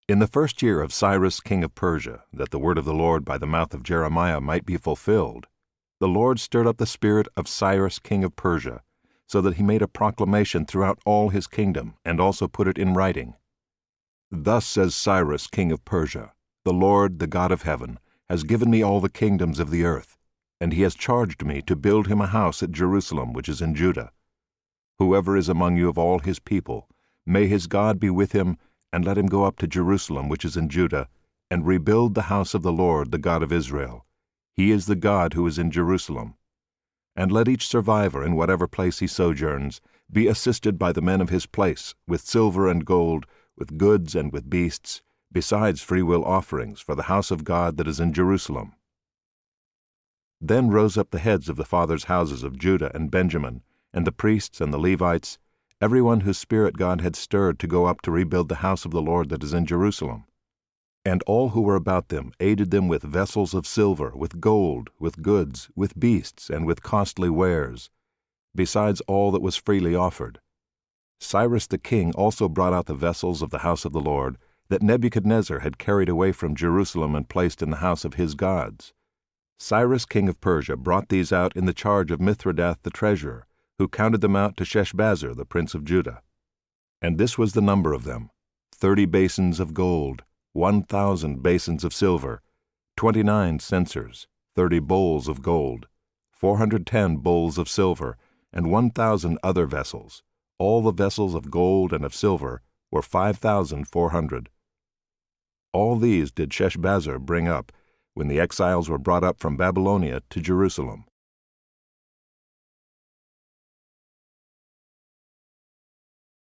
In the first year of Cyrus king of Persia, that the word of the Lord by the mouth of Jeremiah might be fulfilled, the Lord stirred up the spirit of Cyrus king of Persia, so that he made a proclamation throughout all his kingdom, and also put it in writing. Thus says Cyrus king of Persia, the Lord, the God of heaven, has given me all the kingdoms of the earth, and he has charged me to build him a house at Jerusalem which is in Judah. Whoever is among you of all his people, may his God be with him, and let him go up to Jerusalem which is in Judah, and rebuild the house of the Lord, the God of Israel. He is the God who is in Jerusalem. And let each survivor in whatever place he sojourns be assisted by the men of his place, with silver and gold, with goods and with beasts, besides freewill offerings for the house of God that is in Jerusalem. Then rose up the heads of the fathers' houses of Judah and Benjamin, and the priests and the Levites, everyone whose spirit God had stirred to go up to rebuild the house of the Lord that is in Jerusalem. And all who were about them aided them with vessels of silver, with gold, with goods, with beasts, and with costly wares, besides all that was freely offered. Cyrus the king also brought out the vessels of the house of the Lord that Nebuchadnezzar had carried away from Jerusalem and placed in the house of his gods. Cyrus king of Persia brought these out in the charge of Mithredath the treasurer, who counted them out to Sheshbazzar the prince of Judah. And this was the number of them: 30 basins of gold, 1,000 basins of silver, 29 censers, 30 bowls of gold, 410 bowls of silver, and 1,000 other vessels. All the vessels of gold and of silver were 5,400. All these did Sheshbazzar bring up, when the exiles were brought up from Babylonia to Jerusalem.